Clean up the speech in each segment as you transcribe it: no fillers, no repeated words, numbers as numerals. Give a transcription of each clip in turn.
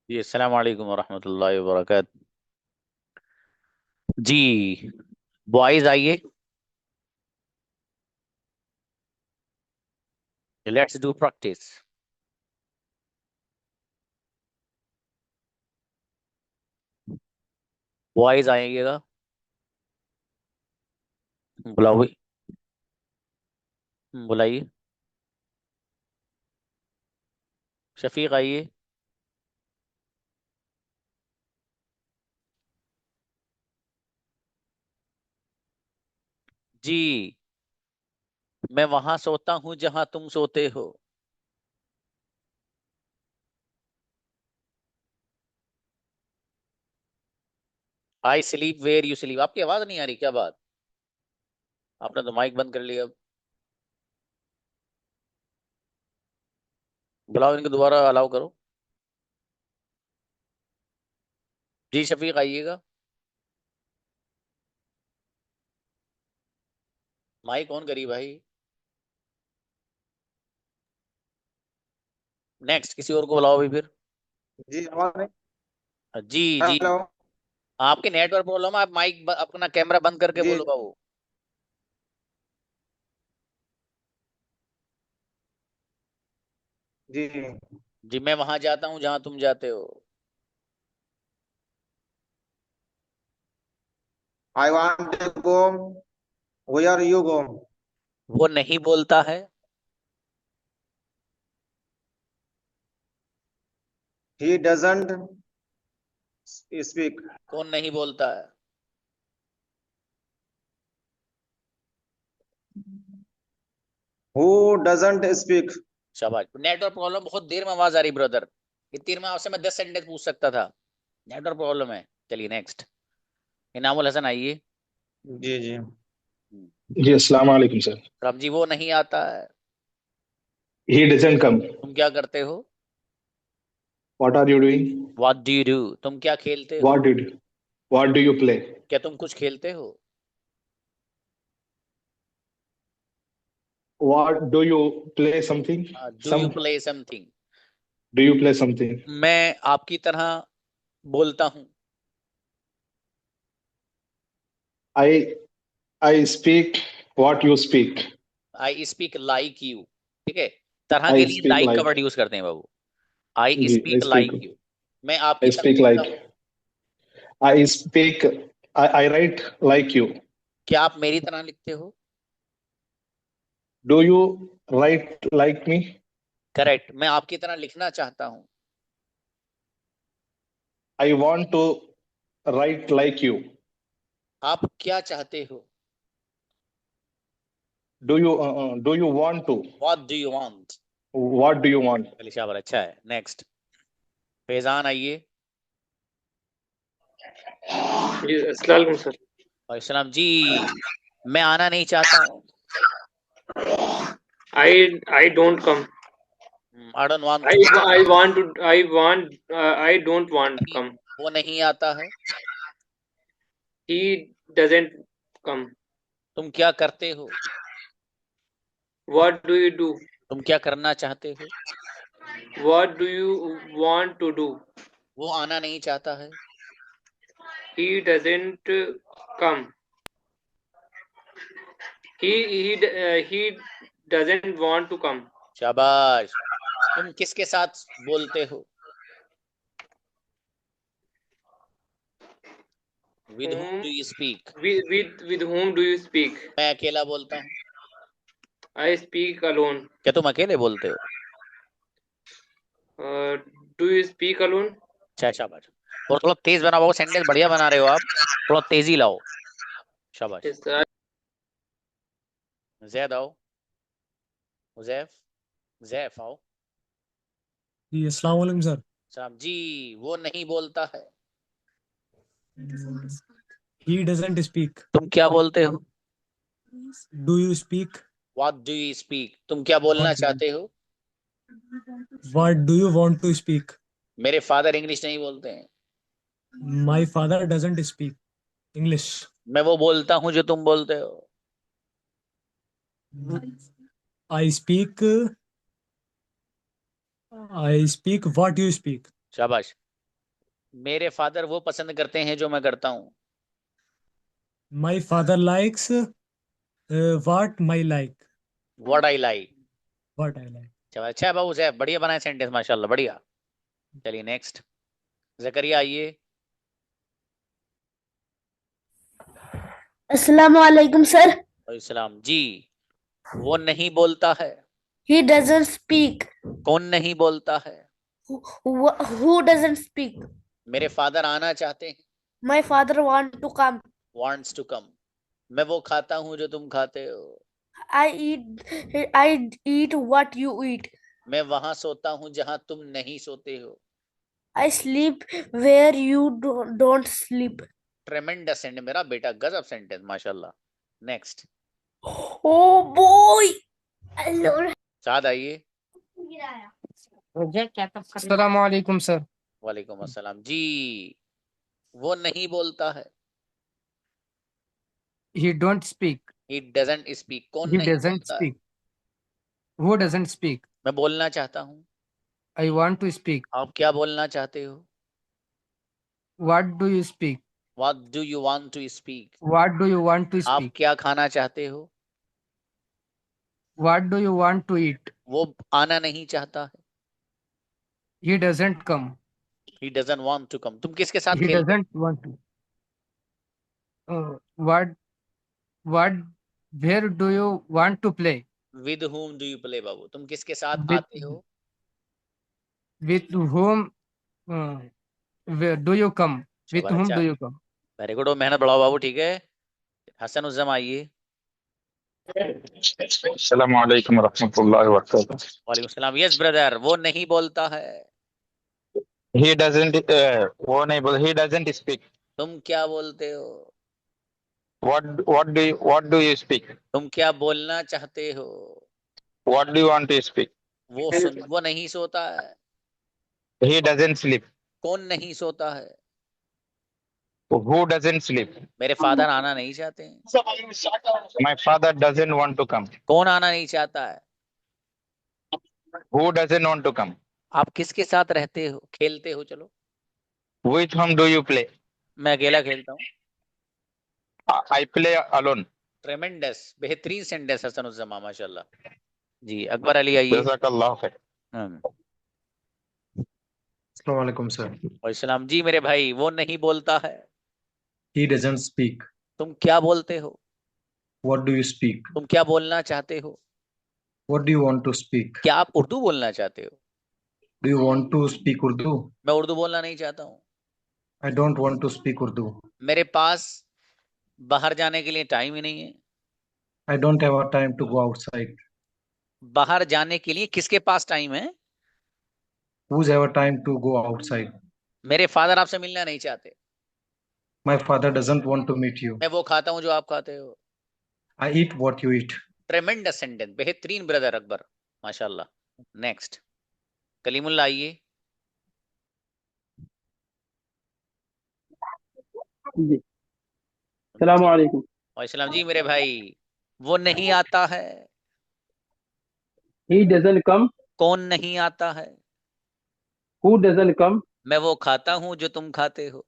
जी अस्सलाम वालेकुम वरहमतुल्लाहि वबरकातुह। जी बॉयज आइए, लेट्स डू प्रैक्टिस। बॉयज आइएगा, बुलाओ भाई, बुलाइए। शफीक आइए। जी मैं वहां सोता हूँ जहां तुम सोते हो। I sleep where you sleep. आपकी आवाज नहीं आ रही, क्या बात? आपने तो माइक बंद कर लिया। अब बुलाओ इनको, दोबारा अलाउ करो। जी शफीक आइएगा। माइक ऑन करिए भाई। नेक्स्ट किसी और को बुलाओ भाई फिर। जी हमारे। जी जी। हेलो। आपके नेटवर्क प्रॉब्लम है, आप माइक अपना कैमरा बंद करके जी बोलो बाबू। जी। जी मैं वहां जाता हूँ जहां तुम जाते हो। I want to go where you go. वो नहीं बोलता है। He doesn't speak. कौन नहीं बोलता है? Who doesn't speak. शाबाश। नेटवर्क प्रॉब्लम, बहुत देर में आवाज आ रही ब्रदर। इतनी देर में आपसे मैं 10 सेंटेंस पूछ सकता था। नेटवर्क प्रॉब्लम है। चलिए नेक्स्ट। इनामुल हसन आइए। जी जी। जी अस्सलाम वालेकुम सर। राम जी वो नहीं आता है। He doesn't come. तुम क्या करते हो? What are you doing? What do you do? तुम क्या खेलते हो? What do you play? क्या तुम कुछ खेलते हो? What do you play something? Do you some play something? Do you play something? मैं आपकी तरह बोलता हूँ। I I speak what you speak. I speak like you. ठीक है। तरह के आई लिए स्पीक लाइक का लाइक। वर्ड यूज करते हैं बाबू। आई जी स्पीक लाइक यू। मैं आपकी आई तरह स्पीक लिखता लाइक। हूँ। I speak I write like you. क्या आप मेरी तरह लिखते हो? Do you write like me? Correct. मैं आपकी तरह लिखना चाहता हूँ। I want to write like you. आप क्या चाहते हो? Do you want to? What do you want? What do you want? चलिए शाबाश, अच्छा है। नेक्स्ट। फैजान आइए। जी अस्सलाम वालेकुम सर। और इस्लाम जी। मैं आना नहीं चाहता हूँ। I don't come. I don't want I to. I want to I don't want नहीं, come. वो नहीं आता है। He doesn't come. तुम क्या करते हो? What do you do? तुम क्या करना चाहते हो? What do you want to do? वो आना नहीं चाहता है। He doesn't come. He doesn't want to come. शाबाश। तुम किसके साथ बोलते हो? With whom Whom do you speak? with whom do you speak? मैं अकेला बोलता हूँ। I speak alone. क्या तुम अकेले बोलते हो? Uh, do you speak alone? अच्छा, शाबाश। और थोड़ा तेज बनाओ, सेंटेंस बढ़िया बना रहे हो आप। थोड़ा तेजी लाओ। शाबाश। Yes, sir. जैद आओ। जैफ। जैफ आओ। जी अस्सलाम वालेकुम सर। साहब जी। वो नहीं बोलता है। He doesn't speak. तुम क्या बोलते हो? Do you speak? What do you speak? तुम क्या बोलना चाहते हो? What do you want to speak? मेरे फादर इंग्लिश नहीं बोलते हैं। My father doesn't speak English. मैं वो बोलता हूँ जो तुम बोलते हो। I speak what you speak. शाबाश। मेरे फादर वो पसंद करते हैं जो मैं करता हूँ। My father likes what my like. What I like. What I like. चलो अच्छा है बाबू साहब, बढ़िया बनाए सेंटेंस, माशाल्लाह बढ़िया। चलिए नेक्स्ट, जकरिया आइए। अस्सलाम वालेकुम सर। और सलाम जी। वो नहीं बोलता है। He doesn't speak. कौन नहीं बोलता है। Who doesn't speak? मेरे फादर आना चाहते हैं। My father want to come. Wants to come. मैं वो खाता हूँ जो तुम खाते हो। I eat what you eat. मैं वहां सोता हूँ जहां तुम नहीं सोते हो। I sleep where you don't sleep. ट्रेमेंडस sentence मेरा बेटा, गजब सेंटेंस माशाल्लाह। Next, Oh boy. Hello. साद आइए। अस्सलाम वालेकुम सर। वालेकुम अस्सलाम जी। वो नहीं बोलता है। He don't speak. He doesn't speak. कौन He नहीं doesn't बोलता है। speak. Who doesn't speak? मैं बोलना चाहता हूँ। I want to speak. आप क्या बोलना चाहते हो। What do you speak? What do you want to speak. What do you want to आप speak? क्या खाना चाहते हो। What do you want to eat? वो आना नहीं चाहता है। He doesn't come. He doesn't want to come. तुम किसके साथ He खेलते doesn't want to. What? Where do you want to play? हो। With whom do you play बाबू, तुम किसके साथ With आते हो। with whom? Where do you come? With शाबाश, whom अच्छा, do you come? Very good. मेहनत बढ़ाओ बाबू, ठीक है। हसन उज्जम आइए। अस्सलाम वालेकुम रहमतुल्लाहि व बरकातहू। वालेकुम सलाम। यस ब्रदर, वो नहीं बोलता है। He doesn't वो नहीं बोल he doesn't speak. तुम क्या बोलते हो। What do you speak? तुम क्या बोलना चाहते हो। What do you want to speak? वो नहीं सोता है। He doesn't sleep. कौन नहीं सोता है। Who doesn't sleep? मेरे फादर आना नहीं चाहते हैं। My father doesn't want to come. कौन आना नहीं चाहता है। Who doesn't want to come? आप किसके साथ रहते हो, खेलते हो। चलो, With whom do you play? मैं अकेला खेलता हूँ। I play alone. ट्रेमेंडस, बेहतरीन सेंटेंस हसन उज्जमा माशाल्लाह जी। अकबर अली आइए। जज़ाकल्लाह खैर। Assalamu alaikum, sir. और सलाम जी मेरे भाई। वो नहीं बोलता है। He doesn't speak. तुम क्या बोलते हो। What do you speak? तुम क्या बोलना चाहते हो। What do you want to speak? क्या आप उर्दू बोलना चाहते हो। Do you want to speak Urdu? मैं उर्दू बोलना नहीं चाहता हूँ। I don't want to speak Urdu. मेरे पास बाहर जाने के लिए टाइम ही नहीं है। I don't have a time to go outside. बाहर जाने के लिए किसके पास टाइम है। Who's ever time to go outside? मेरे फादर आपसे मिलना नहीं चाहते। My father doesn't want to meet you. मैं वो खाता हूँ जो आप खाते हो। I eat what you eat. ट्रेमेंडस sentence, बेहतरीन ब्रदर अकबर माशाल्लाह। नेक्स्ट, कलीमुल्लाह आइए। जी सलाम वालेकुम। और सलाम जी मेरे भाई। वो नहीं आता है। He doesn't come. कौन नहीं आता है। Who doesn't come? मैं वो खाता हूँ जो तुम खाते हो।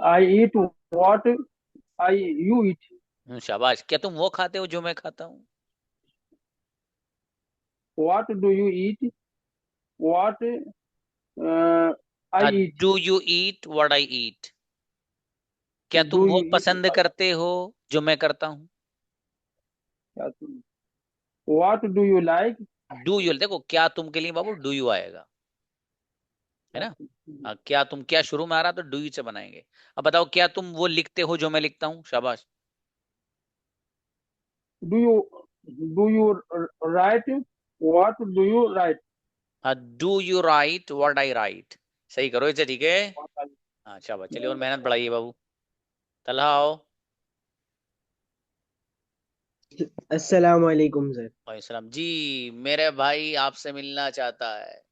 I eat what you eat. शाबाश। क्या तुम वो खाते हो जो मैं खाता हूँ। What do you eat? What I eat. Do you eat what I eat. क्या तुम Do वो you eat? पसंद करते हो जो मैं करता हूँ। What do you like? Do you, देखो क्या तुम के लिए बाबू डू यू आएगा, है ना। क्या तुम, क्या शुरू में आ रहा तो डू यू से बनाएंगे। अब बताओ, क्या तुम वो लिखते हो जो मैं लिखता हूँ। शाबाश। Do you write? What do you write? Do you right what I right. सही करो इसे, ठीक है। हाँ शाबाश। चलिए और मेहनत बढ़ाइए बाबू। तलहा आओ। अस्सलाम वालेकुम सर। वालेकुम जी। मेरे भाई आपसे मिलना चाहता है।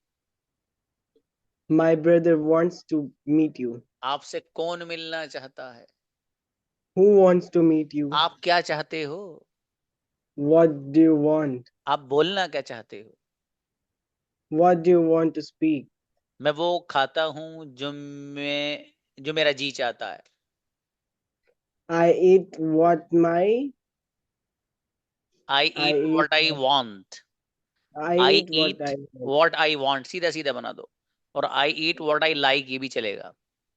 My brother wants to meet you. आपसे कौन मिलना चाहता है। Who wants to meet you? आप क्या चाहते हो। What do you want? आप बोलना क्या चाहते हो। What do you want to speak? मैं वो खाता हूँ जो मेरा जी चाहता है। I eat what my I I eat eat what I want. I I eat what eat I want. What I want, सीधा सीधा बना दो। और आई ईट वॉट आई लाइक, ये भी चलेगा।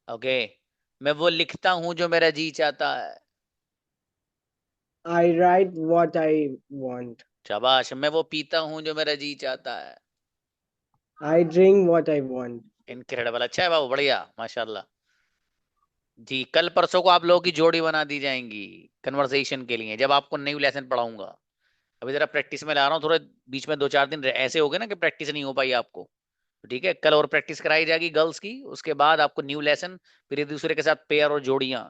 ओके। मैं वो लिखता हूँ जो मेरा जी चाहता है। I write what I want. शाबाश। मैं वो पीता हूँ जो मेरा जी चाहता है। I drink what I want. Incredible, अच्छा है बाबू, बढ़िया, माशाल्लाह। जी, कल परसों को आप लोगों की जोड़ी बना दी जाएंगी कन्वर्सेशन के लिए, जब आपको न्यू लेसन पढ़ाऊंगा। अभी जरा प्रैक्टिस में ला रहा हूँ, थोड़े बीच में 2-4 दिन ऐसे हो गए ना कि प्रैक्टिस नहीं हो पाई आपको। तो ठीक है, कल और प्रैक्टिस कराई जाएगी गर्ल्स की, उसके बाद आपको न्यू लेसन, फिर एक दूसरे के साथ पेयर और जोड़ियां।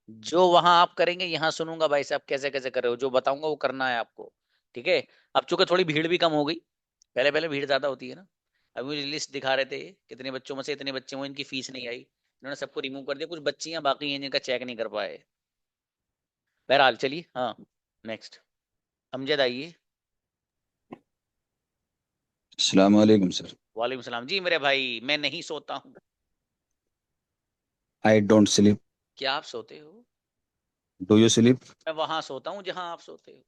जो वहां आप करेंगे यहाँ सुनूंगा भाई साहब कैसे कैसे कर रहे हो, जो बताऊंगा वो करना है आपको। ठीक है। अब चूंकि थोड़ी भीड़ भी कम हो गई, पहले पहले भीड़ ज्यादा होती है ना। अभी मुझे लिस्ट दिखा रहे थे कितने बच्चों में से इतने बच्चे हुए इनकी फीस नहीं आई, इन्होंने सबको रिमूव कर दिया, कुछ बच्चियां बाकी हैं जिनका चेक नहीं कर पाए। बहरहाल चलिए, हाँ, नेक्स्ट। अमजद आइए। अस्सलाम वालेकुम सर। वालेकुम सलाम जी मेरे भाई। मैं नहीं सोता हूँ। I don't sleep. क्या आप सोते हो? Do you sleep? मैं वहां सोता हूँ जहां आप सोते हो।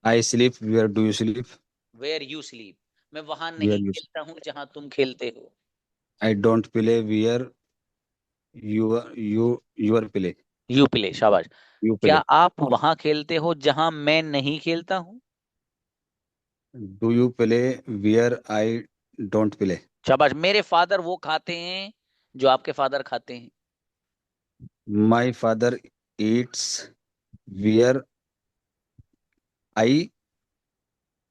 I sleep where do you sleep? Where you sleep. मैं वहां नहीं वेयर यू? खेलता हूँ जहां तुम खेलते हो। I don't play where your play. You play, शाबाश। यू क्या प्ले। आप वहां खेलते हो जहां मैं नहीं खेलता हूँ? Do you play where I don't play? शाबाश। मेरे फादर वो खाते हैं जो आपके फादर खाते हैं। My father eats where I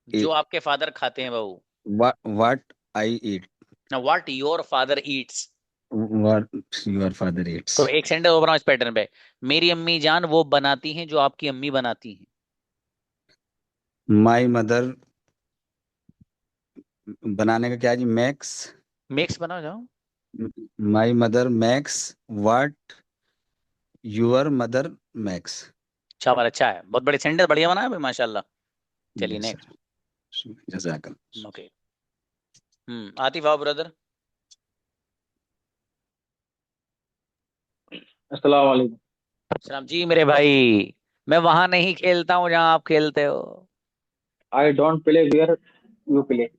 जो आपके फादर खाते हैं बहू। What I eat. What your father eats. What your father eats. तो एक सेंटेंस और बनाओ इस पैटर्न पे। मेरी अम्मी जान वो बनाती हैं जो आपकी अम्मी बनाती हैं। माई मदर, बनाने का क्या जी? मैक्स। मिक्स बनाओ जाओ। My mother max what your mother max. शाबाश, अच्छा है, बहुत बड़े सेंटेंस बढ़िया बना है भाई, माशाल्लाह। चलिए यस नेक्स्ट। सर, जज़ाकल्लाह। ओके। आतिफ आओ ब्रदर। अस्सलाम वालेकुम। सलाम जी मेरे भाई। मैं वहां नहीं खेलता हूँ जहां आप खेलते हो। I don't play where you play.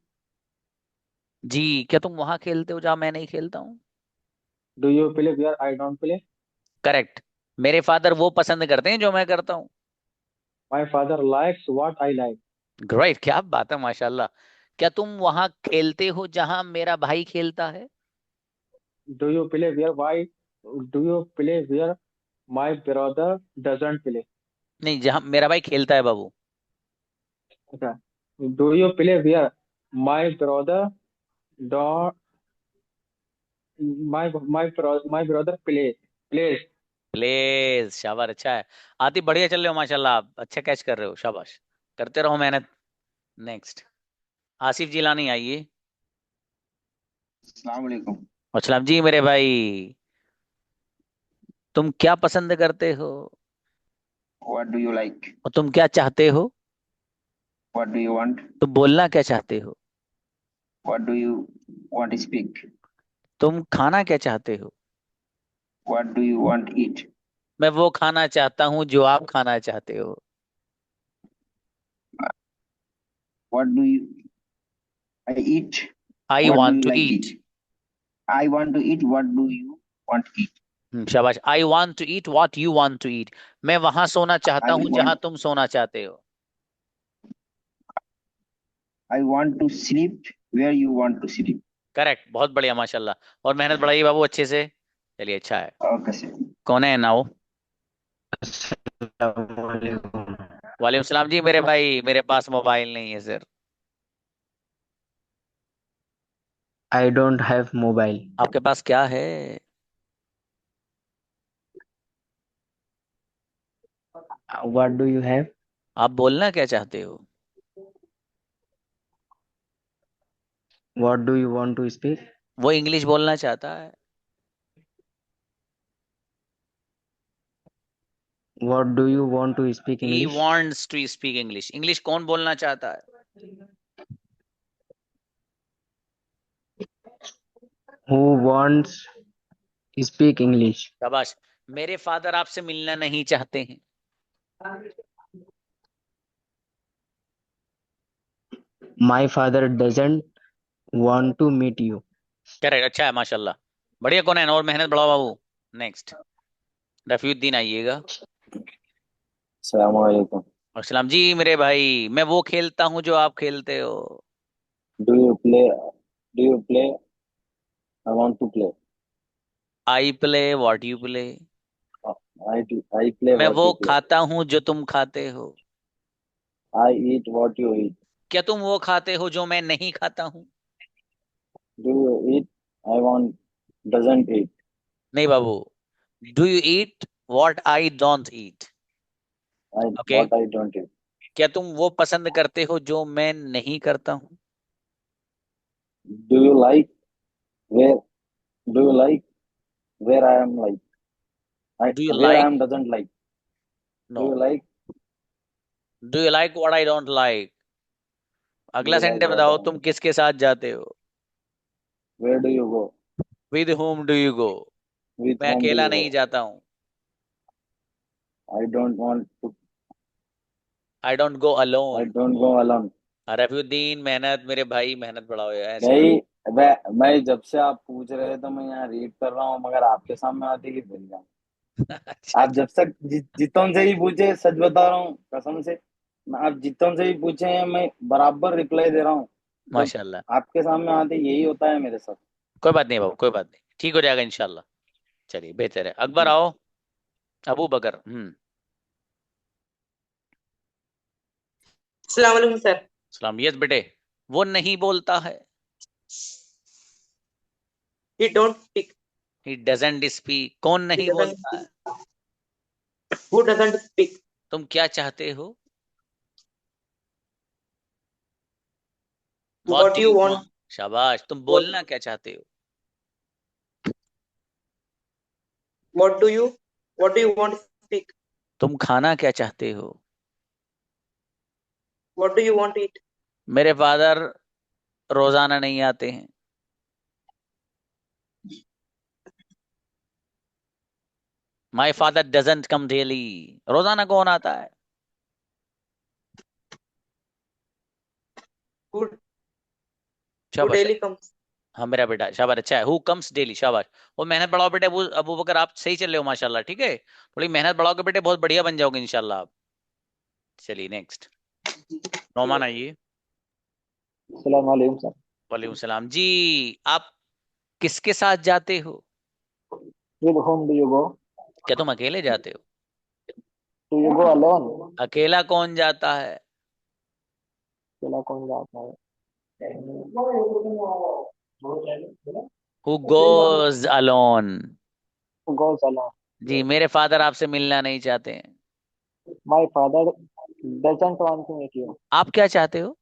जी, क्या तुम वहां खेलते हो जहां मैं नहीं खेलता हूँ? Do you play where I don't play. Correct. मेरे फादर वो पसंद करते हैं जो मैं करता हूँ। My father likes what I like. Great, क्या बात है, माशाल्लाह। क्या तुम वहां खेलते हो जहां मेरा भाई खेलता है? Do you play where why do you play where my brother doesn't play. नहीं, जहां मेरा भाई खेलता है बाबू। अच्छा। Do you play where my brother dot my brother plays. Plays, शाबाश, अच्छा है। आतिफ बढ़िया चल रहे हो माशाल्लाह, आप अच्छा कैच कर रहे हो, शाबाश। करते रहो मेहनत। नेक्स्ट। आसिफ जिलानी आइए। अस्सलाम वालेकुम। अस्सलाम जी मेरे भाई। तुम क्या पसंद करते हो? What do you like? और तुम क्या चाहते हो? What do you want? तुम बोलना क्या चाहते हो? What do you want speak? तुम खाना क्या चाहते हो? व्हाट डू यू वांट ईट? मैं वो खाना चाहता हूँ जो आप खाना चाहते हो। What do you I eat? I what do want you to like eat. Eat? I want to eat what do you want eat? शाबाश। I want to eat what you want to eat. मैं वहां सोना चाहता आई हूँ जहां want तुम सोना चाहते हो। I want to sleep where you want to sleep. Correct, बहुत बढ़िया, माशाल्लाह। और मेहनत बढ़ाइए बाबू अच्छे से। चलिए, अच्छा है। Okay sir. कौन है ना वो? वालेकुम सलाम जी मेरे भाई। मेरे पास मोबाइल नहीं है sir. I don't have mobile. आपके पास क्या है? What do you have? आप बोलना क्या चाहते हो? What do you want to speak? वो इंग्लिश बोलना चाहता है। What do you want to speak he English? Wants to speak English. English कौन बोलना चाहता है? who wants to speak English. शाबाश। मेरे फादर आपसे मिलना नहीं चाहते हैं। My father doesn't want to meet you. Correct, अच्छा है माशाल्लाह, बढ़िया। कौन है और मेहनत बढ़ाओ बाबू। नेक्स्ट रफीउद्दीन आइएगा। अस्सलाम वालेकुम। अस्सलाम जी मेरे भाई, मैं वो खेलता हूँ जो आप खेलते हो। Do you play? I want to play. I play what you play. I play मैं व्हाट वो यू प्ले। खाता हूँ जो तुम खाते हो। I eat what you eat. क्या तुम वो खाते हो जो मैं नहीं खाता हूँ। Do you eat? I want doesn't eat. नहीं बाबू, do you eat what I don't eat. I okay, what I don't eat. क्या तुम वो पसंद करते हो जो मैं नहीं करता हूँ। Do you like where? Do you like where I am like? Do you where I like, am doesn't like. No, do you like? Do you like what I don't like. Do अगला you like sentence what बताओ, I? तुम किसके साथ जाते हो। Where do you go? With home do you go. With मैं home do अकेला you go? नहीं जाता हूँ। I don't want to. I don't go I alone. Don't go alone. Rafiuddin मेहनत मेरे भाई, मेहनत बढ़ाओ यार ऐसे। नहीं, मैं जब से आप पूछ रहे थे मैं यहाँ रीड कर रहा हूँ, मगर आपके सामने आते ही भूल गया। अच्छा आप जब से जितों से ही पूछे, सच बता रहा हूँ कसम से, मैं आप जितों से ही पूछे हैं मैं बराबर रिप्लाई दे रहा हूँ। जब माशाल्लाह। आपके सामने आते यही होता है मेरे साथ। कोई बात नहीं बाबू, कोई बात नहीं, ठीक हो जाएगा इंशाल्लाह। चलिए बेहतर है। अकबर आओ। अबू बकर। अस्सलाम वालेकुम सर। सलाम। यस बेटे, वो नहीं बोलता है। He don't speak. He doesn't speak. कौन He नहीं doesn't बोलता है। speak. Who doesn't speak? तुम क्या चाहते हो। What do you you want? Want. शाबाश, तुम What बोलना क्या चाहते हो। what do you want to speak? तुम खाना क्या चाहते हो। What do you want to eat? मेरे फादर रोजाना नहीं आते हैं। My father doesn't come daily. रोजाना कौन आता है। Who शाबाश। daily comes? हाँ मेरा बेटा, शाबाश, अच्छा है। हु कम्स डेली, शाबाश। वो मेहनत बढ़ाओ बेटे। अबू अबू बकर आप सही चल रहे हो माशाल्लाह, ठीक है। थोड़ी मेहनत बढ़ाओगे बेटे, बहुत बढ़िया बन जाओगे इंशाल्लाह आप। चलिए नेक्स्ट नौमान आइए। अस्सलाम वालेकुम सर। वालेकुम सलाम जी। आप किसके साथ जाते हो। With whom do you go? क्या तुम अकेले जाते हो। Do you go alone? अकेला कौन जाता है। अकेला कौन जाता है? Who goes alone. Who goes alone? जी मेरे फादर आपसे मिलना नहीं चाहते हैं। My father doesn't want to meet you. आप क्या चाहते हो।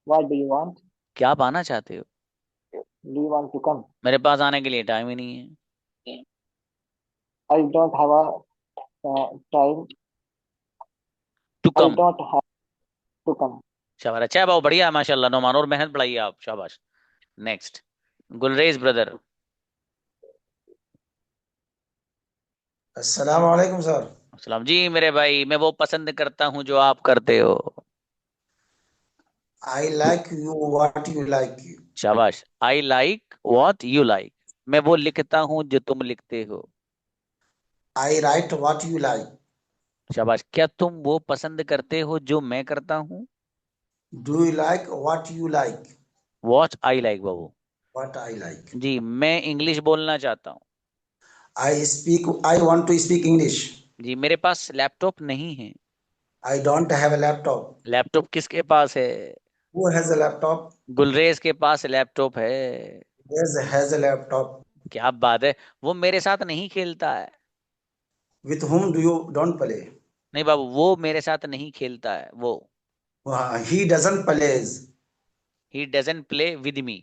What do you want? क्या आप आना चाहते हो। Do you want to come? मेरे पास आने के लिए टाइम ही नहीं है। I don't have a time. To I come. don't have to come. शाबाश, अच्छा है बाबू, बढ़िया है माशाल्लाह नौमान, और मेहनत बढ़ाइए आप, शाबाश। Next Gulrez brother. अस्सलाम वालेकुम सर। सलाम जी मेरे भाई, मैं वो पसंद करता हूँ जो आप करते हो। I like you what you like. शाबाश। I like what you like. मैं वो लिखता हूँ जो तुम लिखते हो। I write what you like. शाबाश। क्या तुम वो पसंद करते हो जो मैं करता हूँ। Do you like what you like? What I like बाबू। What I like. जी मैं इंग्लिश बोलना चाहता हूँ। I want to speak English. जी मेरे पास लैपटॉप नहीं है। I don't have a laptop. Laptop किसके पास है। Who has a laptop? Gulrez के पास लैपटॉप है। Has a laptop. क्या बात है, वो मेरे साथ नहीं खेलता है। With whom do you don't play? नहीं बाबू, वो मेरे साथ नहीं खेलता है वो। He doesn't plays he doesn't play with me.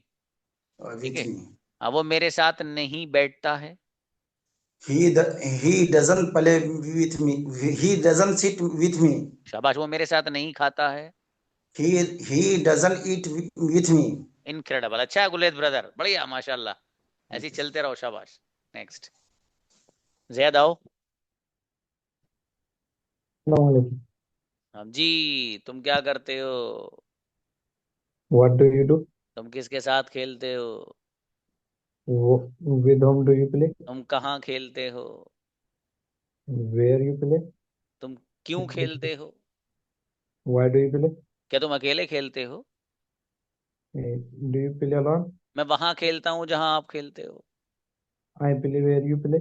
ठीक विथ है। मी। हाँ, वो मेरे साथ नहीं बैठता है। he doesn't play with me. He doesn't sit with me. शाबाश। वो मेरे साथ नहीं खाता है। he doesn't eat with me. Incredible, अच्छा है गुलेद ब्रदर, बढ़िया माशाल्लाह। ऐसे ही चलते रहो, शाबाश। नेक्स्ट, जैद आओ। हम जी, तुम क्या करते हो? What do you do? तुम किसके साथ खेलते हो? With whom do you play? तुम कहाँ खेलते हो? Where you play? तुम क्यों खेलते हो? Why do you play? क्या तुम अकेले खेलते हो? Do you play alone? मैं वहां खेलता हूँ जहां आप खेलते हो। I play where you play.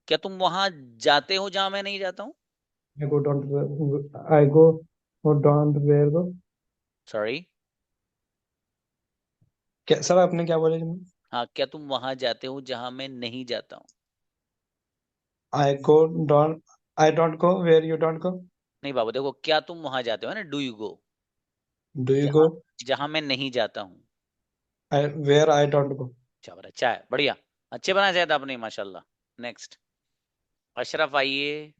क्या तुम वहां जाते हो जहां मैं नहीं जाता हूँ? I go or don't where go. Sorry. क्या सर आपने क्या बोला जी? हाँ, क्या तुम वहां जाते हो जहां मैं नहीं जाता हूँ? I go don't I don't go where you don't go. नहीं बाबू, देखो, क्या तुम वहां जाते हो ना, do you go, Do you जहां go जहां मैं नहीं जाता हूँ। where I don't go. अच्छा है, बढ़िया, अच्छे बनाए जाए आपने, माशाल्लाह। नेक्स्ट, अशरफ आइए।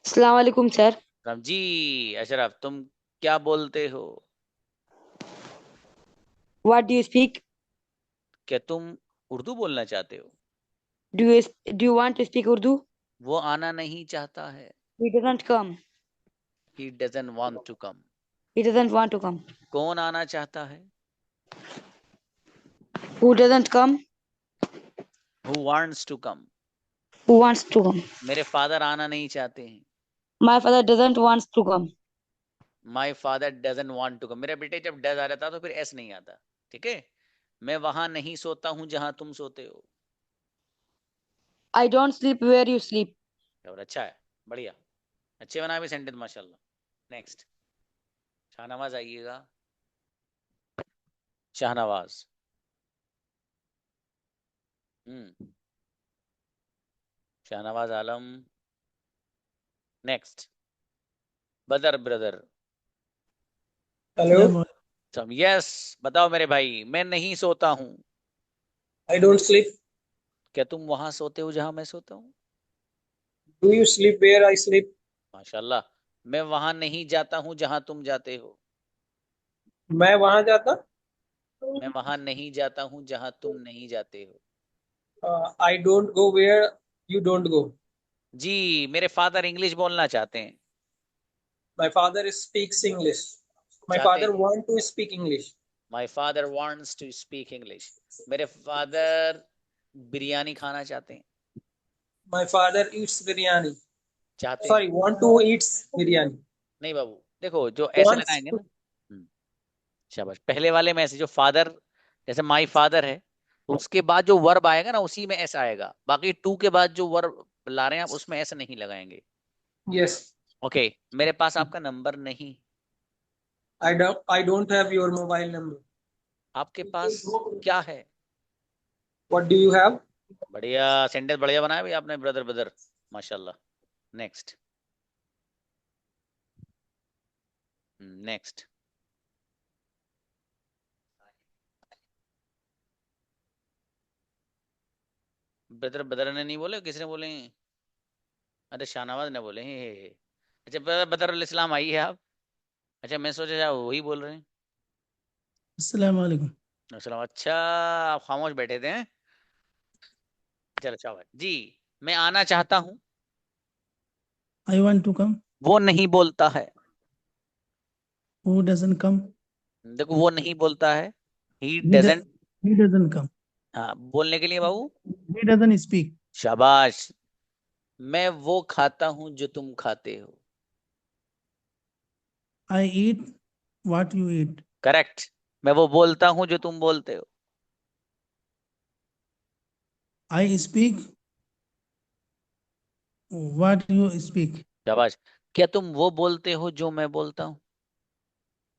अस्सलाम वालेकुम सर। राम जी। अशरफ, तुम क्या बोलते हो? What do you speak? क्या तुम उर्दू बोलना चाहते हो? Do you want to speak Urdu? वो आना नहीं चाहता है। He doesn't come. He doesn't want to come. He doesn't want to come. कौन आना चाहता है? Who doesn't come? Who wants to come. Who wants to come? मेरे फादर आना नहीं चाहते हैं। My father doesn't wants to come. My father doesn't want to कम। मेरा बेटे जब डज आ जाता तो फिर एस नहीं आता, ठीक है। मैं वहां नहीं सोता हूं जहां तुम सोते हो। I don't sleep where you sleep. और अच्छा है, बढ़िया, अच्छे बना भी सेंटेंस, माशाल्लाह। नेक्स्ट, शाहनवाज आइएगा। Shahnawaz. Shahnawaz Alam. Next, Badar brother. Hello. Yes, बताओ मेरे भाई। मैं नहीं सोता हूँ। I don't sleep. क्या तुम वहां सोते हो जहां मैं सोता हूँ? Do you sleep where I sleep? माशाल्लाह। मैं वहां नहीं जाता हूँ जहां तुम जाते हो। मैं वहां जाता। मैं वहां नहीं जाता हूँ जहां तुम नहीं जाते हो। I don't go where you don't go. जी, मेरे फादर इंग्लिश बोलना चाहते हैं। My father speaks English. My चाहते फादर हैं। Want to speak English. My father wants to speak English. मेरे फादर बिरयानी खाना चाहते हैं। My father eats biryani. चाहते हैं। Sorry, want to eats biryani. नहीं बाबू, देखो, जो ऐसे वांट्स लगाएंगे टू। ना। शाबाश, पहले वाले में ऐसे जो फादर, जैसे माई फादर है, उसके बाद जो वर्ब आएगा ना उसी में ऐसा आएगा। बाकी टू के बाद जो वर्ब ला रहे हैं आप उसमें ऐसा नहीं लगाएंगे। यस। ओके, मेरे पास आपका नंबर नहीं। आई don't have your mobile number. आपके पास क्या है? What do you have? बढ़िया सेंटेंस, बढ़िया बनाया भाई आपने, ब्रदर ब्रदर, माशाल्लाह। नेक्स्ट। नेक्स्ट, ब्रदर ब्रदर ने नहीं बोले, किसने बोले? अरे शाहनवाज ने बोले हैं। अच्छा, ब्रदर बदरुल इस्लाम आई है आप। अच्छा, मैं सोचा शायद वही बोल रहे हैं। अस्सलाम वालेकुम। अस्सलाम। अच्छा, आप खामोश बैठे थे हैं? चलो अच्छा भाई जी। मैं आना चाहता हूँ। I want to come. वो नहीं बोलता है। Who doesn't come? देखो, वो नहीं बोलता है। He he doesn't. Doesn't come. हाँ, बोलने के लिए बाबू। ही डजंट स्पीक। शाबाश। मैं वो खाता हूँ जो तुम खाते हो। I eat what you eat. Correct. मैं वो बोलता हूँ जो तुम बोलते हो। I speak what you speak. शाबाश। क्या तुम वो बोलते हो जो मैं बोलता हूँ?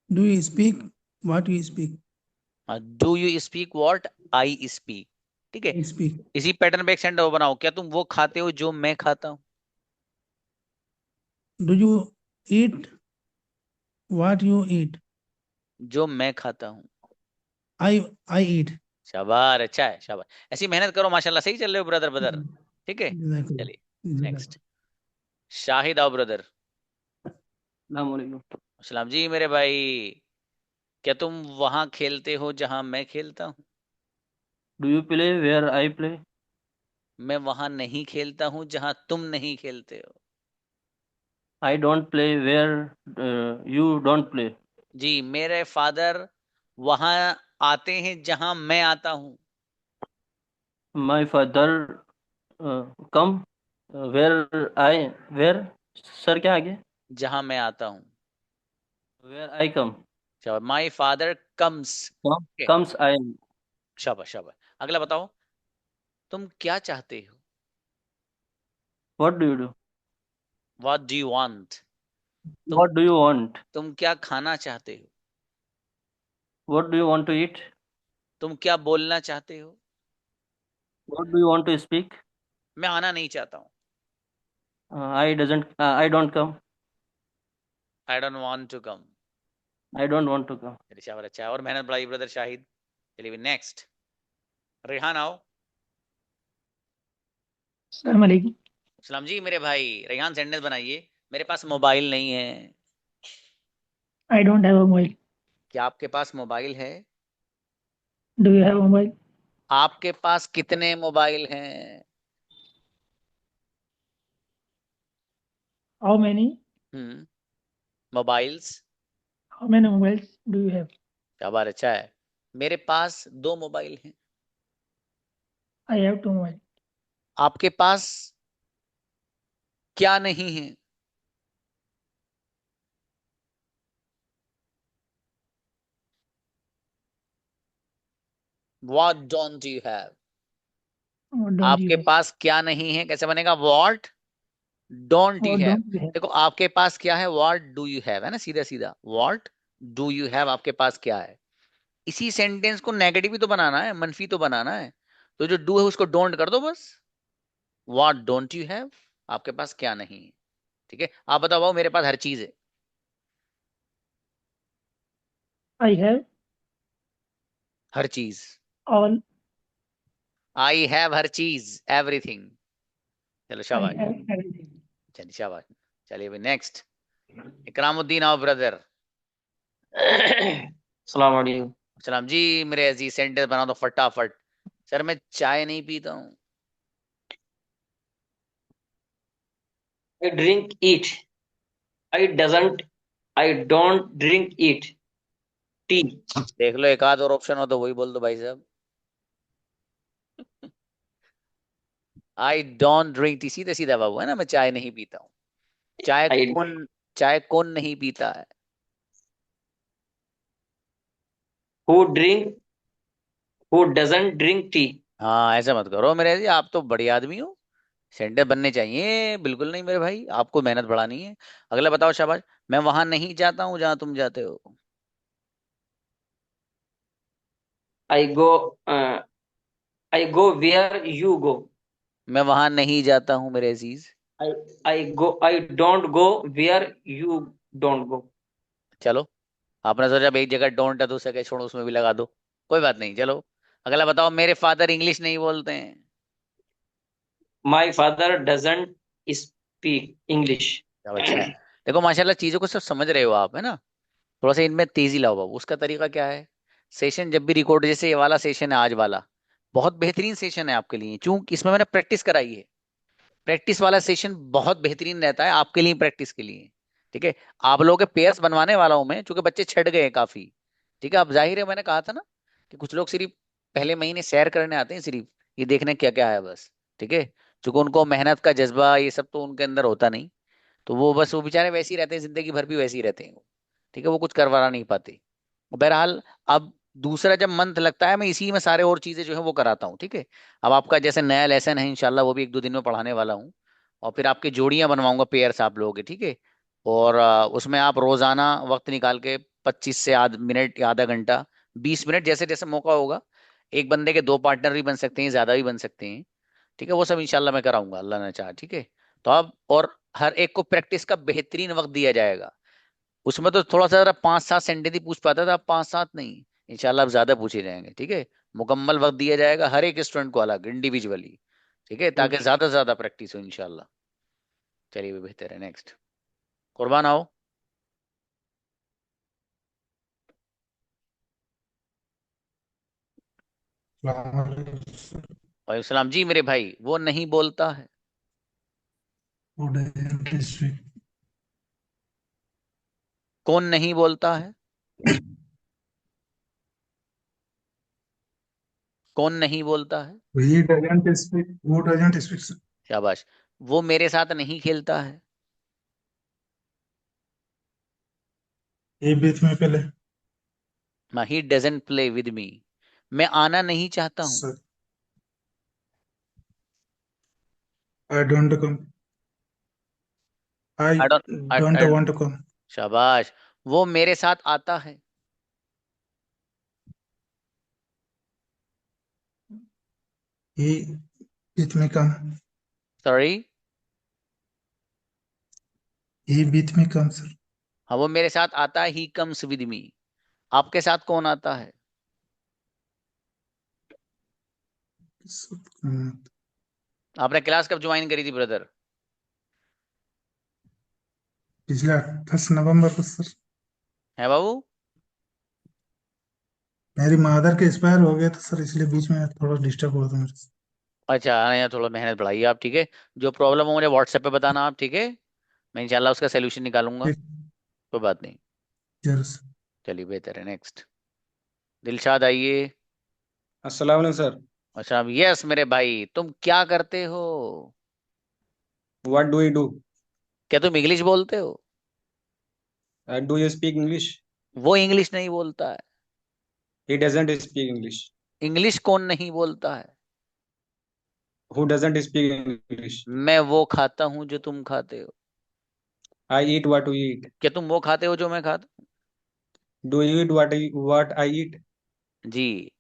Do you speak what you speak. Do you speak what I speak. ठीक है, आई स्पीक। इसी पैटर्न पे एक सेंटेंस बनाओ। क्या तुम वो खाते हो जो मैं खाता हूँ? Do you eat what you ईट। जो मैं खाता हूँ। आई आई ईट। शाबाश, अच्छा है, शाबाश। ऐसी मेहनत करो, माशाल्लाह, सही चल रहे हो ब्रदर ब्रदर। ठीक है, चलिए नेक्स्ट। शाहिद आओ ब्रदर। अस्सलाम जी मेरे भाई। क्या तुम वहां खेलते हो जहां मैं खेलता हूँ? Do you play where I play? मैं वहां नहीं खेलता हूं जहां तुम नहीं खेलते हो। I don't play where you don't play. जी, मेरे फादर वहां आते हैं जहां मैं आता हूं। My father come where I where sir क्या आगे? जहां मैं आता हूं। Where I come. My father comes. Comes I. शाबाश शाबाश। अगला बताओ, तुम क्या चाहते हो? What do you do? What do you want? तुम What do you want? तुम क्या खाना चाहते हो? What do you want to eat? तुम क्या बोलना चाहते हो? What do you want to speak? मैं आना नहीं चाहता हूँ। I don't come. I don't want to come. I don't want to come. चलिए शाबाश, अच्छा है, और मेहनत बढ़ाई ब्रदर शाहिद। चलिए नेक्स्ट, रेहान आओ। अस्सलाम वालेकुम। सलाम जी मेरे भाई, रेहान सेंटेंस बनाइए। मेरे पास मोबाइल नहीं है। I don't have a mobile. क्या आपके पास मोबाइल है? Do you have a mobile? आपके पास कितने मोबाइल हैं? How many? Mobiles. How many mobiles do you have? शाबाश, अच्छा है। मेरे पास 2 मोबाइल हैं। I have 2 mobile. आपके पास क्या नहीं है? What don't you have? What don't you आपके have? पास क्या नहीं है कैसे बनेगा? What don't you What have? don't you have? देखो आपके पास क्या है, What do you have है ना, सीधा सीधा What do you have, आपके पास क्या है। इसी सेंटेंस को नेगेटिव भी तो बनाना है, मनफी तो बनाना है, तो जो डू है उसको डोंट कर दो बस। What don't you have, आपके पास क्या नहीं है। ठीक है, आप बताओ भाऊ, मेरे पास हर चीज है। I have हर चीज। all. आई हैव हर चीज, एवरीथिंग। चलो I शाबाश। have everything. चलिए शाबाश। चलिए अभी नेक्स्ट, इकरामुद्दीन आओ ब्रदर। सलाम वालेकुम। सलाम जी मेरे अजीज, सेंटेंस बना दो फटाफट। सर मैं चाय नहीं पीता हूँ। I drink it. I don't drink it. Tea. देख लो एक आध और ऑप्शन हो तो वही बोल दो भाई साहब। आई डोंट ड्रिंक टी, सीधा सीधा बाबू है ना, मैं चाय नहीं पीता हूँ। चाय I कौन, चाय कौन नहीं पीता है? who doesn't drink tea. हाँ ऐसा मत करो मेरे जी, आप तो बड़े आदमी हो। सेंटर बनने चाहिए, बिल्कुल नहीं मेरे भाई, आपको मेहनत बढ़ानी है। अगला बताओ शाबाश। मैं वहां नहीं जाता हूँ जहां तुम जाते हो। I go uh, I go where you go. मैं वहां नहीं जाता हूँ मेरे अजीज। I I don't go where you don't go. चलो, आपने सोचा भाई एक जगह डोंट है, दूसरे के छोड़ो उसमें भी लगा दो, कोई बात नहीं। चलो अगला बताओ, मेरे फादर इंग्लिश नहीं बोलते हैं। My father doesn't speak English. क्या अच्छा है। देखो माशाल्लाह चीजों को सब समझ रहे हो आप, है ना। थोड़ा सा इनमें तेजी लाओ बाबू। उसका तरीका क्या है, सेशन जब भी रिकॉर्ड, जैसे ये वाला सेशन है आज वाला, बहुत बेहतरीन सेशन है आपके लिए, क्योंकि इसमें मैंने प्रैक्टिस कराई है। प्रैक्टिस वाला सेशन बहुत बेहतरीन रहता है आपके लिए, प्रैक्टिस के लिए। ठीक है, आप लोगों के पेयर्स बनवाने वाला हूं मैं, क्योंकि बच्चे छट गए हैं काफी। ठीक है, अब जाहिर है, मैंने कहा था ना कि कुछ लोग सिर्फ पहले महीने सैर करने आते हैं, सिर्फ ये देखने क्या क्या है बस। ठीक है, क्योंकि उनको मेहनत का जज्बा ये सब तो उनके अंदर होता नहीं, तो वो बस वो बेचारे वैसे ही रहते हैं, जिंदगी भर भी वैसे ही रहते हैं वो। ठीक है, वो कुछ करवा नहीं पाते। बहरहाल, अब दूसरा जब मंथ लगता है, मैं इसी में सारे और चीजें जो है वो कराता हूँ। ठीक है, अब आपका जैसे नया लेसन है इंशाल्लाह, वो भी 1-2 दिन में पढ़ाने वाला हूँ। और फिर आपकी जोड़ियां बनवाऊंगा, पेयर्स आप लोगों के। ठीक है, और उसमें आप रोजाना वक्त निकाल के 25 से आध मिनट या आधा घंटा, 20 मिनट, जैसे जैसे मौका होगा। एक बंदे के 2 पार्टनर भी बन सकते हैं, ज्यादा भी बन सकते हैं। ठीक है, वो सब इंशाल्लाह मैं कराऊंगा, अल्लाह ने चाहा। ठीक है, तो अब और हर एक को प्रैक्टिस का बेहतरीन वक्त दिया जाएगा। उसमें तो थोड़ा सा जरा 5-7 सेंटेंस ही पूछ पाता था, अब 5-7 नहीं, इंशाल्लाह अब ज्यादा पूछे जाएंगे। ठीक है, मुकम्मल वक्त दिया जाएगा हर एक स्टूडेंट को अलग, इंडिविजुअली। ठीक है, ताकि ज्यादा से ज्यादा प्रैक्टिस हो इंशाल्लाह। चलिए बेहतर है, नेक्स्ट कुर्बान आओ। वालेकुम सलाम जी मेरे भाई। वो नहीं बोलता है। कौन नहीं बोलता है? कौन नहीं बोलता है? शाबाश। वो मेरे साथ नहीं खेलता है। ही डजंट प्ले विद मी। मैं आना नहीं चाहता हूं। आई डोंट शाबाश। वो मेरे साथ आता है। सॉरी। हाँ, वो मेरे साथ आता है। He comes with me. आपके साथ कौन आता है? आपने क्लास कब ज्वाइन करी थी ब्रदर? है बाबू? अच्छा, हाँ, यहाँ थोड़ा मेहनत बढ़ाइए आप, ठीक है। जो प्रॉब्लम हो मुझे व्हाट्सएप पे बताना आप, ठीक है। मैं इंशाल्लाह उसका सोल्यूशन निकालूंगा। कोई बात नहीं। चलिए, बेहतर है। नेक्स्ट। दिलशाद आइए। अस्सलाम वालेकुम सर। अच्छा, अब यस मेरे भाई, तुम क्या करते हो? What do you do? क्या तुम इंग्लिश बोलते हो? Do you speak English? वो इंग्लिश नहीं बोलता है। He doesn't speak English. English कौन नहीं बोलता है? Who doesn't speak English? मैं वो खाता हूँ जो तुम खाते हो। I eat what you eat. क्या तुम वो खाते हो जो मैं खाता do you eat what I eat? हूँ? जी।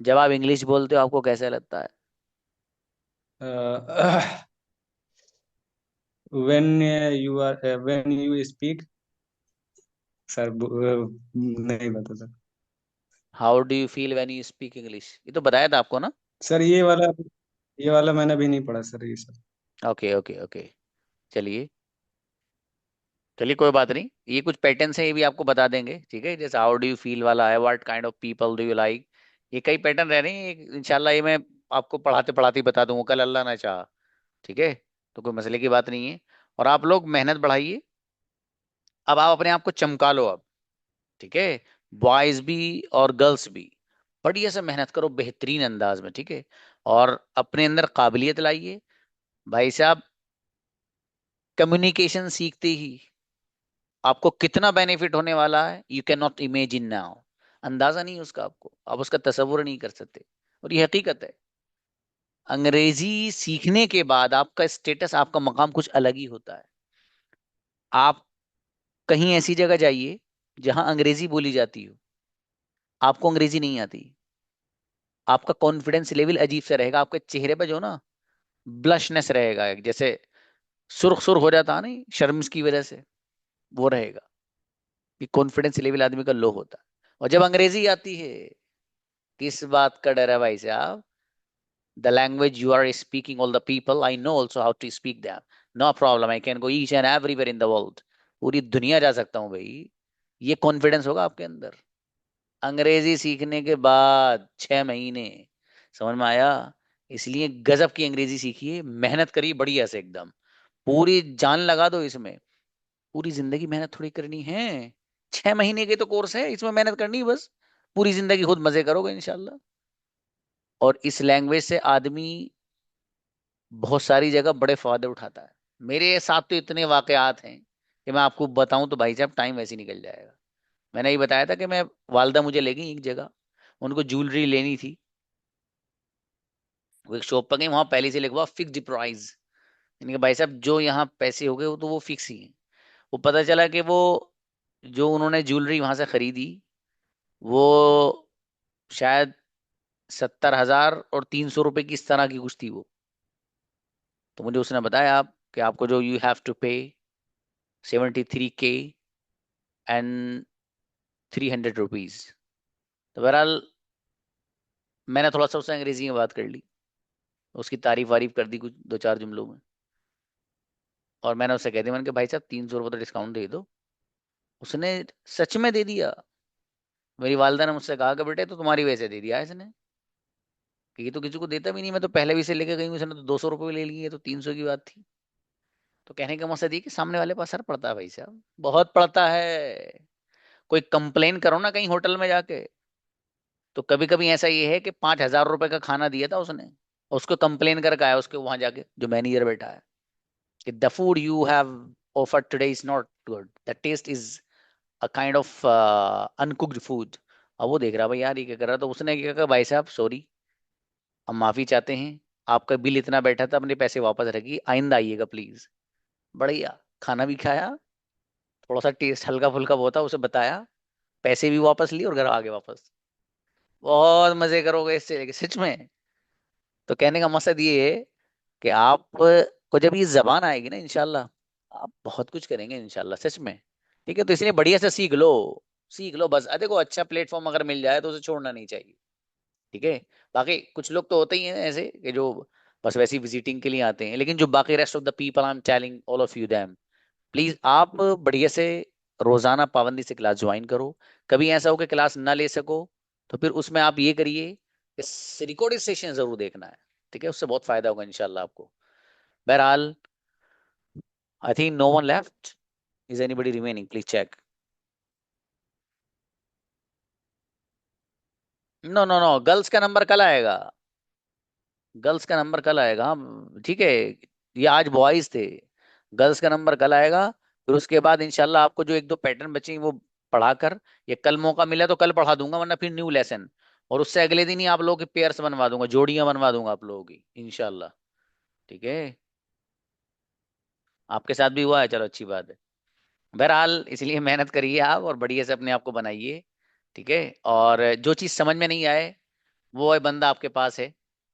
जब आप इंग्लिश बोलते हो आपको कैसा लगता है? When when you speak. Sir नहीं बता sir. How do you feel when you speak English? ये तो बताया था आपको ना। सर ये वाला मैंने भी नहीं पढ़ा सर, ये सर। Okay okay okay. चलिए। चलिए, कोई बात नहीं। ये कुछ पैटर्न्स है, ये भी आपको बता देंगे, ठीक है। जैसे हाउ डू यू फील वाला है, what kind of people do you like. ये कई पैटर्न रह रहे हैं, इंशाल्लाह ये मैं आपको पढ़ाते पढ़ाते ही बता दूंगा, कल अल्लाह ना चाह। ठीक है। तो कोई मसले की बात नहीं है। और आप लोग मेहनत बढ़ाइए। अब आप अपने आप को चमका लो अब। ठीक है। बॉयज भी और गर्ल्स भी। बढ़िया से मेहनत करो बेहतरीन अंदाज में, ठीक है। और अपने अंदर काबिलियत लाइए। भाई साहब, कम्युनिकेशन सीखते ही आपको कितना बेनिफिट होने वाला है, you can not imagine now. अंदाजा नहीं है उसका आपको, आप उसका तसव्वुर नहीं कर सकते। और ये हकीकत है। अंग्रेजी सीखने के बाद आपका स्टेटस, आपका मकाम कुछ अलग ही होता है। आप कहीं ऐसी जगह जाइए जहां अंग्रेजी बोली जाती हो, आपको अंग्रेजी नहीं आती, आपका कॉन्फिडेंस लेवल अजीब सा रहेगा। आपके चेहरे पर जो ना ब्लशनेस रहेगा, एक जैसे सुर्ख सुर्ख हो जाता है नहीं शर्म की वजह से, वो रहेगा। कि कॉन्फिडेंस लेवल आदमी का लो होता है। और जब अंग्रेजी आती है, किस बात का डर है भाई साहब? The language you are speaking, all the people I know also how to speak them. No problem, I can go each and everywhere in the world. पूरी दुनिया जा सकता हूँ भाई। ये कॉन्फिडेंस होगा आपके अंदर। अंग्रेजी सीखने के बाद 6 महीने, समझ में आया? इसलिए गजब की अंग्रेजी सीखिए, मेहनत करिए बढ़िया से एकदम। पूरी जान लगा दो इसमें। पूरी जिंदगी मेहनत थोड़ी करनी है। 6 महीने के तो कोर्स है, इसमें मेहनत करनी है बस। पूरी जिंदगी खुद मजे करोगे इंशाल्लाह। और इस लैंग्वेज से आदमी बहुत सारी जगह बड़े फायदे उठाता है। मेरे साथ तो इतने वाकयात हैं कि मैं आपको बताऊं तो भाई साहब टाइम वैसे ही निकल जाएगा। मैंने ये बताया था कि मैं, वालदा मुझे ले गई एक जगह, उनको ज्वेलरी लेनी थी। वो एक शॉप पर गई, वहां पहले से लिखा हुआ फिक्स्ड प्राइस। यानी कि भाई साहब जो यहाँ पैसे हो गए वो तो वो फिक्स ही है। वो पता चला कि वो जो उन्होंने ज्वेलरी वहां से खरीदी, वो शायद 70,000 और 300 रुपए की, इस तरह की कुछ थी वो। तो मुझे उसने बताया आप कि आपको जो यू हैव टू पे 73K एंड 300 रुपीज। तो बहरहाल मैंने थोड़ा सा उससे अंग्रेजी में बात कर ली, उसकी तारीफ वारीफ कर दी कुछ दो चार जुमलों में। और मैंने उससे कह दिया, मैंने कहा भाई साहब 300 रुपये तो डिस्काउंट दे दो। उसने सच में दे दिया। मेरी वालिदा ने मुझसे कहा कि बेटे तो तुम्हारी वजह से दे दिया है इसने, कि ये तो किसी को देता भी नहीं, मैं तो पहले भी से लेके गई हूँ, इसने तो 200 रुपये ले लिए, तो 300 की बात थी। तो कहने का मकसद ये कि सामने वाले पर असर पड़ता है भाई साहब, बहुत पड़ता है। कोई कंप्लेन करो ना कहीं होटल में जाके, तो कभी कभी ऐसा ये है कि 5,000 रुपए का खाना दिया था उसने, और उसको कंप्लेन करके आया उसके वहां जाके जो मैनेजर बैठा है, कि the food you have offered today is not good, the taste is a kind of uncooked food. अब वो देख रहा भाई यार ये क्या कर रहा, तो उसने क्या कहा, भाई साहब सॉरी, हम माफी चाहते हैं, आपका बिल इतना बैठा था, अपने पैसे वापस रखिए, आइंदा आइएगा प्लीज। बढ़िया, खाना भी खाया, थोड़ा सा टेस्ट हल्का फुल्का वो था, उसे बताया, पैसे भी वापस लिए और घर आ गए वापस। बहुत मजे करोगे इससे, लेके सच में। तो कहने का मकसद ये है कि आप को जब ये जबान आएगी ना इंशाल्लाह, आप बहुत कुछ करेंगे इंशाल्लाह सच में। ठीक है, तो इसलिए बढ़िया से सीख लो, सीख लो बस। देखो अच्छा प्लेटफॉर्म अगर मिल जाए तो उसे छोड़ना नहीं चाहिए। ठीक है, बाकी कुछ लोग तो होते ही हैं ऐसे कि जो बस वैसी विजिटिंग के लिए आते हैं, लेकिन जो बाकी rest of the people, I am telling all of you them, please आप बढ़िया से रोजाना पाबंदी से क्लास ज्वाइन करो। कभी ऐसा हो कि क्लास ना ले सको, तो फिर उसमें आप ये करिए कि रिकॉर्डेड सेशन जरूर देखना है। ठीक है, उससे बहुत फायदा होगा इंशाल्लाह आपको। बहरहाल, I think no one left, is anybody remaining, please check. No no no, girls का नंबर कल आएगा, गर्ल्स का नंबर कल आएगा हम, ठीक है। ये आज बॉयज थे, गर्ल्स का नंबर कल आएगा। फिर उसके बाद इंशाल्लाह आपको जो एक दो पैटर्न बचे हैं वो पढ़ाकर, ये कल मौका मिला तो कल पढ़ा दूंगा, वरना फिर न्यू लेसन, और उससे अगले दिन ही आप लोगों के पेयर्स बनवा दूंगा, जोड़ियां बनवा दूंगा आप लोगों की इंशाल्लाह। ठीक है, आपके साथ भी हुआ है, चलो अच्छी बात है। बहरहाल इसलिए मेहनत करिए आप, और बढ़िया से अपने आप को बनाइए। ठीक है, और जो चीज़ समझ में नहीं आए, वो है बंदा आपके पास है।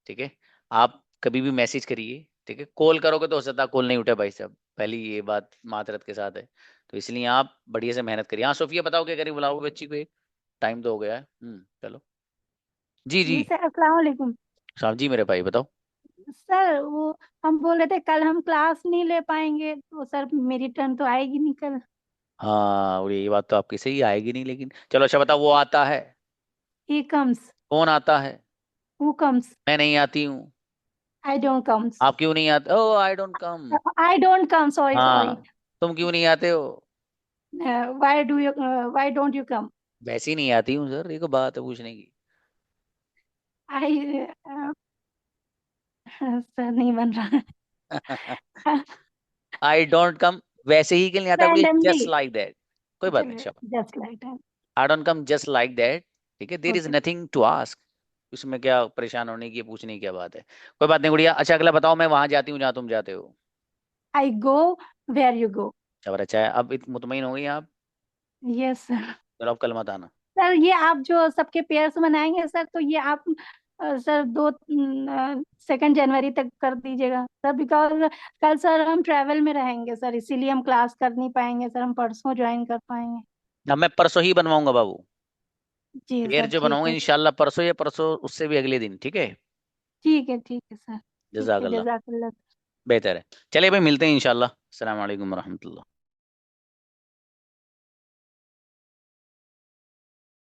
ठीक है, आप कभी भी मैसेज करिए। ठीक है, कॉल करोगे तो हो सकता है कॉल नहीं उठे भाई साहब, पहली ये बात मातरत के साथ है। तो इसलिए आप बढ़िया से मेहनत करिए। हाँ सोफिया बताओ क्या करी, बुलाओ बच्ची को, एक टाइम तो हो गया है। चलो। जी जी। जी सर, अस्सलाम वालेकुम। साहब जी मेरे भाई बताओ। सर वो हम बोल रहे थे कल हम क्लास नहीं ले पाएंगे, तो सर मेरी टर्न तो आएगी नहीं कल। हाँ, और ये बात तो आपकी सही आएगी नहीं, लेकिन चलो अच्छा बताओ, वो आता है? He comes. कौन आता है? Who comes. मैं नहीं आती हूँ। I don't comes. आप क्यों नहीं आते? Oh I don't come. I don't come, sorry sorry. हाँ, तुम क्यों नहीं आते हो? Why do you, why don't you come. वैसे ही नहीं आती हूँ सर, ये को बात है पूछने की। आई सर नहीं बन रहा। आई डोंट कम, वैसे ही क्यों नहीं आता, रैंडमली। Just like that. कोई बात नहीं, शाबाश। Just like that. I don't come just like that. ठीक है, there is okay. Nothing to ask, उसमें क्या परेशान होने की, पूछने की क्या बात है। कोई बात नहीं गुड़िया। अच्छा अगला बताओ, मैं वहां जाती हूँ जहाँ तुम जाते हो। आई गो वेयर यू गो। चलो अच्छा है, अब मुतमईन हो गई आप? Yes sir. चलो अब कल मत आना। सर ये आप जो सबके पेयर्स बनाएंगे सर, तो ये आप सर 2 जनवरी तक कर दीजिएगा सर, बिकॉज कल सर हम ट्रैवल में रहेंगे सर, इसीलिए हम क्लास कर नहीं पाएंगे सर, हम परसों ज्वाइन कर पाएंगे। अब मैं परसों ही बनवाऊंगा बाबू, जी पेड़ सर जो ठीक बनाऊंगा है। इंशाल्लाह परसों, या परसों उससे भी अगले दिन। ठीक है, ठीक है सर। ठीक है, जजाकल्ला, जजाकल्ला। बेहतर है। चलिए भाई, मिलते हैं इंशाल्लाह। अस्सलाम वालेकुम रहमतुल्लाह।